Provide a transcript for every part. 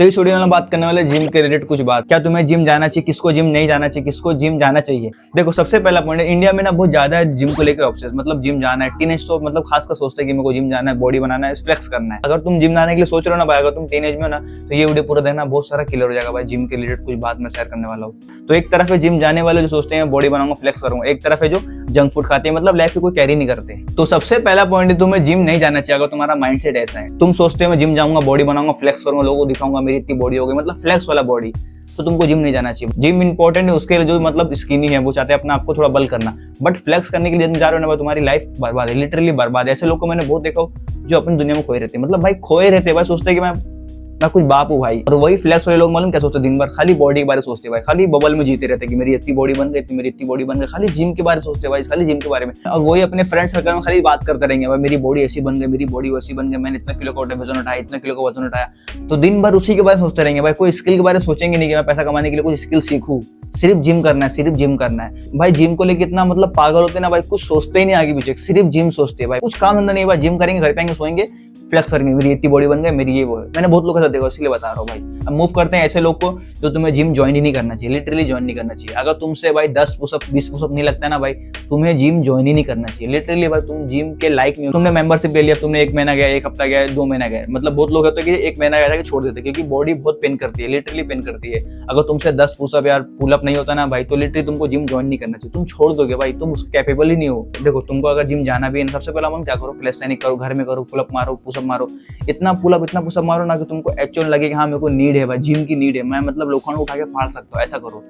तो इस वीडियो में बात करने वाले जिम के रिलेटेड कुछ बात। क्या तुम्हें जिम जाना चाहिए, किसको जिम नहीं जाना चाहिए, किसको जिम जाना चाहिए। देखो सबसे पहला पॉइंट है, इंडिया में ना बहुत ज्यादा है जिम को लेकर ऑब्सेस, मतलब जिम जाना है। टीनेज तो मतलब खासकर सोचते हैं कि मेरे को जिम जाना है, बॉडी बनाना है, फ्लेक्स करना है। अगर तुम जिम जाने के लिए सोच रहे हो ना भाई, अगर तुम टीनेज में हो ना, तो ये वीडियो पूरा देखना, बहुत सारा क्लियर हो जाएगा भाई। जिम के रिलेटेड कुछ बात मैं शेयर करने वाला हूँ। तो एक तरफ है जिम जाने वाले जो सोचते हैं बॉडी बनाऊंगा, फ्लेक्स करूंगा, एक तरफ है जो जंक फूड खाते हैं, मतलब लाइफ को कोई कैरी नहीं करते। तो सबसे पहला पॉइंट है, तुम्हें जिम नहीं जाना चाहिए अगर तुम्हारा माइंडसेट ऐसा है। तुम सोचते हो मैं जिम जाऊंगा, बॉडी बनाऊंगा, फ्लेक्स करूंगा, लोगों को दिखाऊंगा मेरी इतनी बॉडी हो गई, मतलब फ्लेक्स वाला बॉडी, तो तुमको जिम नहीं जाना चाहिए। जिम इंपॉर्टेंट है उसके लिए जो मतलब स्किनी है, वो चाहते हैं अपना आपको थोड़ा बल करना, बट फ्लेक्स करने के लिए तुम जा रहे हो ना, तुम्हारी लाइफ बर्बाद है, लिटरली बर्बाद है। ऐसे लोग को मैंने बहुत देखा जो अपनी दुनिया में खोए रहते हैं, मतलब भाई खोए रहते हैं भाई, सोचते हैं कि मैं कुछ बाप हूँ भाई। और वही फ्लेक्स वाले लोग मालूम क्या सोचते हैं, दिन भर खाली बॉडी के बारे में सोचते हैं भाई, खाली बबल में जीते रहते हैं कि मेरी इतनी बॉडी बन गई, मेरी इतनी बॉडी बन गई, खाली जिम के बारे में सोचते हैं भाई, खाली जिम के बारे में। और वही अपने फ्रेंड सर्कल में खाली बात करते रहेंगे भाई, मेरी बॉडी ऐसी बन गई, मेरी बॉडी वैसी बन गई, मैंने इतना किलो का वजन उठाया, इतना किलो का वजन उठाया। तो दिन भर उसी के बारे में सोचते रहेंगे भाई, कोई स्किल के बारे में सोचेंगे नहीं कि मैं पैसा कमाने के लिए कुछ स्किल सीखूं। सिर्फ जिम करना है, सिर्फ जिम करना है भाई। जिम को लेकर इतना मतलब पागल होते हैं ना भाई, कुछ सोचते ही नहीं आगे पीछे, सिर्फ जिम सोचते हैं भाई। कुछ काम धंधा नहीं भाई, जिम करेंगे, घर पे आएंगे, सोएंगे, फ्लेक्स करेंगे, मेरी इतनी बॉडी बन गई, मेरी ये वो है। मैंने बहुत लोगों के साथ देखा, इसलिए बता रहा हूँ भाई। अब मूव करते हैं ऐसे लोग को जो तुम्हें जिम ज्वाइन ही नहीं करना चाहिए, लिटरली ज्वाइन नहीं करना चाहिए। अगर तुमसे भाई 10 पुशअप 20 पुशअप नहीं लगता है ना भाई, तुम्हें जिम ज्वाइन ही नहीं करना चाहिए, लिटरली भाई। तुम जिम के लाइक नहीं हो। तुमने मेंबरशिप ले लिया, तुमने 1 महीना गया, 1 हफ्ता गया, 2 महीना गया, मतलब बहुत लोग होते हैं कि 1 महीना गया छोड़ देते, क्योंकि बॉडी बहुत पेन करती है, लिटरली पेन करती है। अगर तुमसे 10 पुशअप यार पुलअप नहीं होता ना भाई, तो लिटरली तुमको जिम ज्वाइन नहीं करना चाहिए, तुम छोड़ दोगे भाई, तुम उसके कैपेबल ही नहीं हो। देखो तुमको अगर जिम जाना भी है, सबसे पहला मन क्या करो, कैलिस्थेनिक्स करो, घर में करो, पुलअप मारो, पुशअप मारो, इतना पुशअप मारो ना कि तुमको एक्चुअल लगे कि हाँ मेरे को नीड है भाई, जिम की नीड है, मैं मतलब लोखंड उठा के फाड़ सकता हूँ, ऐसा करो।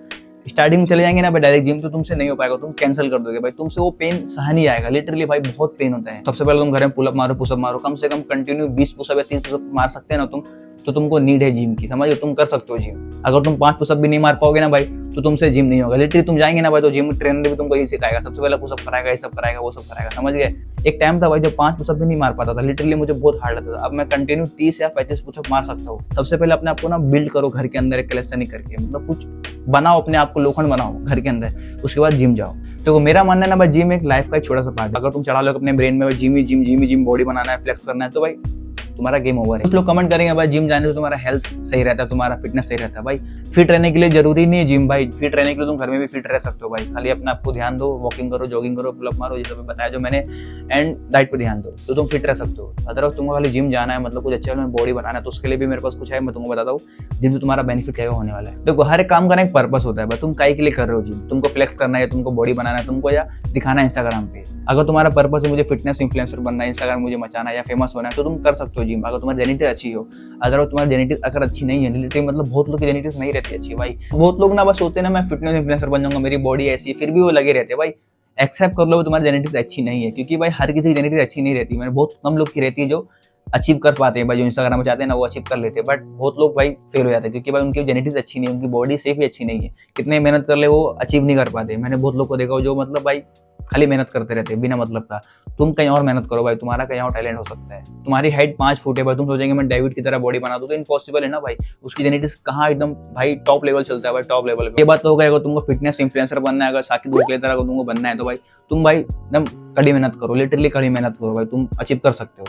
स्टार्टिंग में चले जाएंगे ना भाई डायरेक्ट जिम, तो तुमसे नहीं हो पाएगा, तुम कैंसिल कर दोगे भाई, तुमसे वो पेन सह नहीं आएगा, लिटरली भाई बहुत पेन होता है। सबसे पहले तुम घर में पुलअप मारो, पुशअप मारो, कम से कम कंटिन्यू 20 पुशअप या 30 पुशअप मार सकते हैं ना तुम, तो तुमको नीड है जिम की, समझो, तुम कर सकते हो जिम। अगर तुम 5 पुशअप भी नहीं मार पाओगे ना भाई, तो तुमसे जिम नहीं होगा, लिटरली। तुम जाएंगे ना भाई, तो जिम ट्रेनर भी तुमको यही सिखाएगा, सबसे पहले पुशअप कराएगा, ये सब कराएगा, वो सब कराएगा, समझ गए। एक टाइम था भाई जब 5 पुशअप भी नहीं मार पाता था, लिटरली मुझे बहुत हार्ड लगता था। अब मैं कंटिन्यू 30 या 35 पुशअप मार सकता हूँ। सबसे पहले अपने आपको ना बिल्ड करो घर के अंदर, एक कैलिस्थेनिक्स करके, मतलब कुछ बनाओ, अपने आप को लोखंड बनाओ घर के अंदर, उसके बाद जिम जाओ। तो मेरा मानना है ना भाई, जिम एक लाइफ का एक छोटा सा पार्ट है। अगर तुम चढ़ा लो अपने ब्रेन में जिम बॉडी बनाना है, फ्लेक्स करना है, तो भाई तुम्हारा गेम ओवर है। कुछ लोग कमेंट करेंगे भाई जिम जाने से तुम्हारा हेल्थ सही रहता है, तुम्हारा फिटनेस सही रहता है। भाई फिट रहने के लिए जरूरी नहीं है जिम भाई, फिट रहने के लिए तुम घर में भी फिट रह सकते हो भाई। खाली अपने आपको ध्यान दो, वॉकिंग करो, जॉगिंग करो, पुलअप मारो, ये सब बताया जो मैंने, एंड डाइट पे ध्यान दो, तो तुम फिट रह सकते हो। अदरवाइज तुमको खाली जिम जाना है, मतलब कुछ अच्छा बॉडी बनाना है, तो उसके लिए भी मेरे पास कुछ है, मैं तुमको बताता हूँ जिम से तुम्हारा बेनिफिट क्या होने वाला है। देखो हर एक काम का एक पर्पस होता है भाई, तुम काहे के लिए कर रहे हो जिम, तुमको फ्लेक्स करना है, तुमको बॉडी बनाना है, तुमको या दिखाना है इंस्टाग्राम पे। अगर तुम्हारा पर्पस है मुझे फिटनेस इन्फ्लुएंसर बनना है, इंस्टाग्राम मुझे मचाना है या फेमस होना है, तो तुम कर सकते हो जिम, अगर तुम्हारी जेनेटिक्स अच्छी हो। अगर तुम्हारी जेनेटिक्स अगर अच्छी नहीं है, लिटरली मतलब बहुत लोग की जेनेटिक्स नहीं रहती अच्छी भाई। बहुत लोग ना बस सोचते हैं ना मैं फिटनेस इन्फ्लुएंसर बन जाऊंगा, मेरी बॉडी ऐसी है, फिर भी वो लगे रहते हैं भाई। एक्सेप्ट कर लो तुम्हारी जेनेटिक्स अच्छी नहीं है, क्योंकि भाई हर किसी की जेनेटिक्स अच्छी नहीं रहती, मैंने बहुत कम लोग की रहती है जो अचीव कर पाते हैं भाई, जो इंस्टाग्राम में चाहते हैं ना वो अचीव कर लेते हैं, बट बहुत लोग भाई फेल हो जाते हैं, क्योंकि भाई उनकी जेनेटिक्स अच्छी नहीं है, उनकी बॉडी शेप ही अच्छी नहीं है, कितने मेहनत कर ले वो अचीव नहीं कर पाते। मैंने बहुत लोग को देखा जो मतलब भाई खाली मेहनत करते रहते हैं बिना मतलब का। तुम कहीं और मेहनत करो भाई, तुम्हारा कहीं और टैलेंट हो सकता है। तुम्हारी हाइट 5 फुट है भाई, तुम सोचेंगे मैं डेविड की तरह बॉडी बना दूं, तो इम्पॉसिबल है ना भाई। उसकी जेनेटिक्स कहाँ एकदम भाई टॉप लेवल चलता है भाई, टॉप लेवल पे। ये बात तो होगा अगर तुमको फिटनेस इन्फ्लुएंसर बनना है, अगर साकिब की तरह अगर तुमको बनना है, तो भाई तुम भाई एकदम कड़ी मेहनत करो, लिटरली कड़ी मेहनत करो भाई, तुम अचीव कर सकते हो।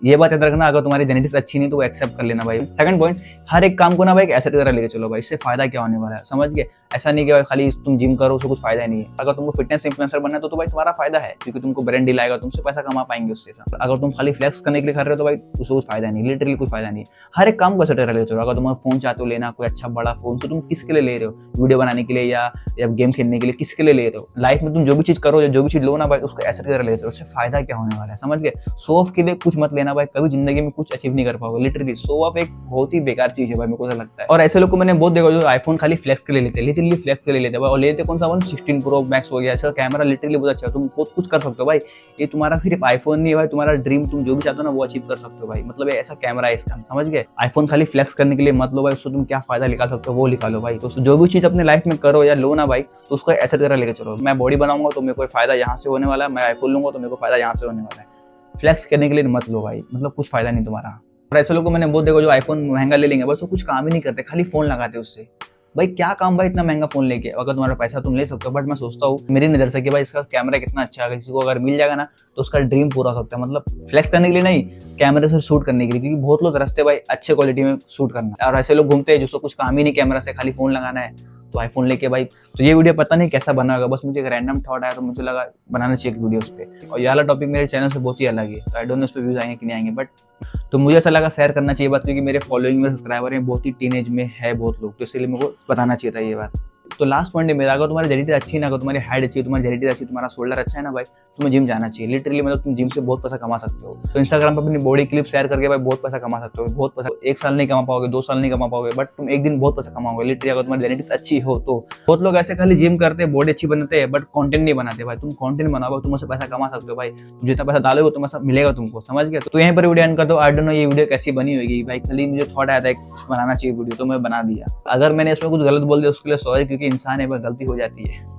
ये बात याद रखना, अगर तुम्हारी जेनेटिक्स अच्छी नहीं तो वो एक्सेप्ट कर लेना भाई। सेकंड पॉइंट, हर एक काम को ना भाई एक एसेट की तरह लेके चलो भाई, इससे फायदा क्या होने वाला है, समझ गए। ऐसा नहीं कि भाई खाली तुम जिम करो उससे कुछ फायदा ही नहीं है। अगर तुमको फिटनेस इन्फ्लुएंसर बनना है तो भाई तुम्हारा फायदा है, क्योंकि तुमको ब्रांड डील आएगा, तुमसे पैसा कमा पाएंगे उससे। अगर तुम खाली फ्लेक्स करने के लिए कर रहे हो तो भाई उससे कुछ फायदा नहीं, लिटरली कुछ फायदा नहीं है। हर एक काम को एसेट लेके चलो। अगर तुम फोन चाहते हो लेना, कोई अच्छा बड़ा फोन, तो तुम किसके लिए ले रहे हो, वीडियो बनाने के लिए या गेम खेलने के लिए, किसके लिए ले रहे हो। लाइफ में तुम जो भी चीज करो, जो भी चीज लो ना भाई, उसको एसेट की तरह लेके चलो, उससे फायदा क्या होने वाला है, समझ गए। शो ऑफ के लिए कुछ मत लेना भाई, कभी जिंदगी में कुछ अचीव नहीं कर पाओगे, लिटरली। शो ऑफ एक बहुत ही बेकार चीज है भाई, मेरे को ऐसा लगता है। और ऐसे लोग को मैंने बहुत देखा जो आईफोन खाली फ्लेक्स के लिए लेते हैं, लिटरली फ्लेक्स के लिए लेते हैं, और लेते कौन सा 16 प्रो मैक्स हो गया, इसका कैमरा लिटरली बहुत अच्छा है, तुम बहुत कुछ कर सकते हो भाई। ये तुम्हारा सिर्फ आईफोन नहीं है भाई, तुम्हारा ड्रीम, तुम जो भी चाहते हो ना वो अचीव कर सकते हो भाई, मतलब ऐसा कैमरा है इसका, समझ गए। आईफोन खाली फ्लेक्स करने के लिए मत लो भाई, उससे तुम क्या फायदा निकाल सकते हो वो निकालो भाई। तो जो भी चीज अपने लाइफ में करो या लो ना भाई, तो उसको ऐसे तरह लेके चलो। मैं बॉडी बनाऊंगा तो मेरे को फायदा यहाँ से होने वाला है, मैं आईफोन लूंगा तो मेरे को फायदा यहाँ से होने वाला है। फ्लेक्स करने के लिए मत लो भाई, मतलब कुछ फायदा नहीं तुम्हारा। और ऐसे लोगों को मैंने बहुत देखा जो आईफोन महंगा ले लेंगे, बस वो कुछ काम ही नहीं करते, खाली फोन लगाते उससे। भाई क्या काम भाई इतना महंगा फोन लेके, अगर तुम्हारा पैसा तुम ले सकते हो। बट मैं सोचता हूँ मेरी नजर से कि भाई इसका कैमरा कितना अच्छा है, किसी को अगर मिल जाएगा ना तो उसका ड्रीम पूरा हो सकता है। मतलब फ्लेक्स करने के लिए नहीं, कैमरे से शूट करने के लिए, क्योंकि बहुत लोग तरसते भाई अच्छे क्वालिटी में शूट करना, और ऐसे लोग घूमते हैं जिसको कुछ काम ही नहीं कैमरा से, खाली फोन लगाना है तो आईफोन लेके भाई। तो ये वीडियो पता नहीं कैसा बना होगा, बस मुझे एक रैंडम थॉट आया तो मुझे लगा बनाना चाहिए एक वीडियो उस पर। और ये वाला टॉपिक मेरे चैनल से बहुत ही अलग है, तो आई डोंट नो उस पर व्यूज आएंगे कि नहीं आएंगे, बट तो मुझे ऐसा लगा शेयर करना चाहिए बात, क्योंकि मेरे फॉलोइंग में सब्सक्राइबर हैं बहुत ही टीनेज में है बहुत लोग, तो इसलिए मेरे को बताना चाहिए था ये बात। तो लास्ट पॉइंट है मेरा, अगर तुम्हारी जेनिटी अच्छी ना, अगर तुम्हारी हाइट अच्छी है, तुम्हारी जेनिटी अच्छी, तुम्हारा शोल्डर अच्छा है ना भाई, तुम्हें जिम जाना चाहिए। लिटरली मतलब तुम जिम से बहुत पैसा कमा सकते हो। तो इंस्टाग्राम पर अपनी बॉडी क्लिप शेयर करके भाई बहुत पैसा कमा सकते हो, बहुत पैसा। 1 साल नहीं कमा पाओगे, 2 साल नहीं कमा पाओगे, बट तुम एक दिन बहुत पैसा कमाओगे लिटरली, अगर तुम्हारी जेनेटिक्स अच्छी हो तो। बहुत लोग ऐसे खाली जिम करते हैं, बॉडी अच्छी बनाते हैं, बट कंटेंट नहीं बनाते भाई। तुम कंटेंट बनाओ, तुम उससे पैसा कमा सकते हो भाई। तुम जितना पैसा डालोगे तुम्हें सब मिलेगा तुमको, समझ गए। तो यहीं पर वीडियो एंड कर दो। आई डोंट नो ये वीडियो कैसी बनी होगी भाई, खाली मुझे थॉट आया था बनाना चाहिए वीडियो, तो मैं बना दिया। अगर मैंने इसमें कुछ गलत बोल दिया उसके लिए सॉरी, क्योंकि इंसान है, गलती हो जाती है।